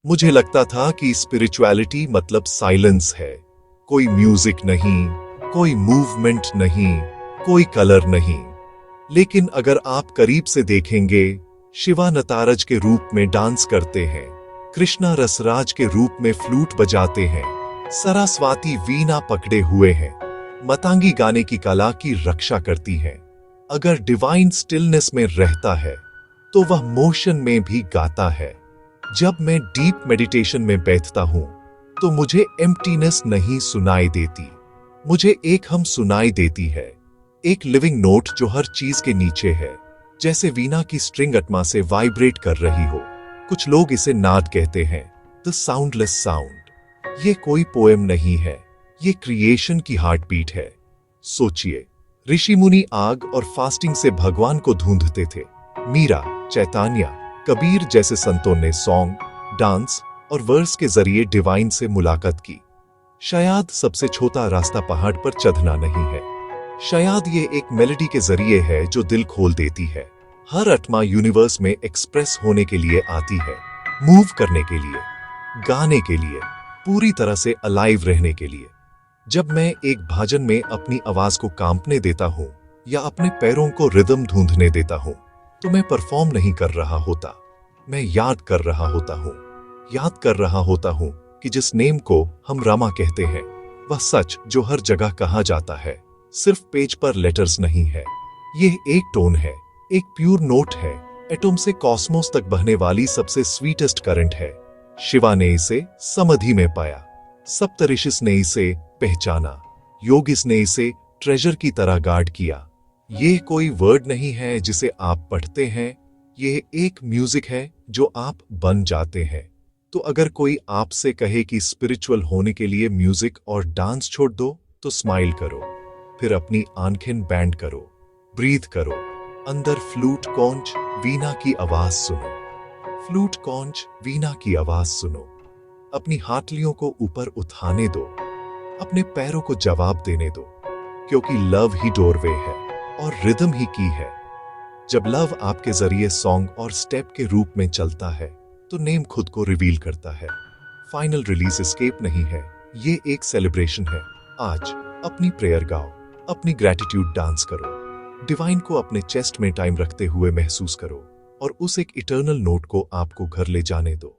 मुझे लगता था कि स्पिरिचुअलिटी मतलब साइलेंस है, कोई म्यूजिक नहीं, कोई मूवमेंट नहीं, कोई कलर नहीं। लेकिन अगर आप करीब से देखेंगे, शिवा नतारज के रूप में डांस करते हैं, कृष्णा रसराज के रूप में फ्लूट बजाते हैं, सरस्वती वीणा पकड़े हुए हैं, मतांगी गाने की कला की रक्षा करती है। अगर डिवाइन स्टिलनेस में रहता है तो वह मोशन में भी गाता है। जब मैं डीप मेडिटेशन में बैठता हूं तो मुझे एम्प्टीनेस नहीं सुनाई देती, मुझे एक हम सुनाई देती है, एक लिविंग नोट जो हर चीज के नीचे है, जैसे वीणा की स्ट्रिंग आत्मा से वाइब्रेट कर रही हो। कुछ लोग इसे नाद कहते हैं, द साउंडलेस साउंड। ये कोई पोएम नहीं है, ये क्रिएशन की हार्ट बीट है। सोचिए, ऋषि मुनि आग और फास्टिंग से भगवान को ढूंढते थे। मीरा, चैतन्य, कबीर जैसे संतों ने सॉन्ग, डांस और वर्स के जरिए डिवाइन से मुलाकात की। शायद सबसे छोटा रास्ता पहाड़ पर चढ़ना नहीं है, शायद ये एक मेलोडी के जरिए है जो दिल खोल देती है। हर आत्मा यूनिवर्स में एक्सप्रेस होने के लिए आती है, मूव करने के लिए, गाने के लिए, पूरी तरह से अलाइव रहने के लिए। जब मैं एक भजन में अपनी आवाज को कांपने देता हूं या अपने पैरों को रिदम ढूंढने देता हूं, तो मैं परफॉर्म नहीं कर रहा होता, मैं याद कर रहा होता हूं। याद कर रहा होता हूं कि जिस नेम को हम रामा कहते हैं, वह सच जो हर जगह कहा जाता है, सिर्फ पेज पर लेटर्स नहीं है। यह एक टोन है, एक प्योर नोट है, एटम से कॉस्मोस तक बहने वाली सबसे स्वीटेस्ट करंट है। शिवा ने इसे समाधि में पाया, सप्तऋषिस ने इसे पहचाना, योगिस ने इसे ट्रेजर की तरह गार्ड किया। यह कोई वर्ड नहीं है जिसे आप पढ़ते हैं, यह एक म्यूजिक है जो आप बन जाते हैं। तो अगर कोई आपसे कहे कि स्पिरिचुअल होने के लिए म्यूजिक और डांस छोड़ दो, तो स्माइल करो, फिर अपनी आंखें बैंड करो, ब्रीथ करो, अंदर फ्लूट कॉन्च वीणा की आवाज सुनो, फ्लूट कॉन्च वीणा की आवाज सुनो। अपनी हाथलियों को ऊपर उठाने दो, अपने पैरों को जवाब देने दो, क्योंकि लव ही डोरवे है और रिदम ही की है। जब लव आपके जरिए सॉन्ग और स्टेप के रूप में चलता है, तो नेम खुद को रिवील करता है। फाइनल रिलीज एस्केप नहीं है, ये एक सेलिब्रेशन है। आज अपनी प्रेयर गाओ, अपनी ग्रैटिट्यूड डांस करो, डिवाइन को अपने चेस्ट में टाइम रखते हुए महसूस करो और उस एक इटर्नल नोट को आपको घर ले जाने दो।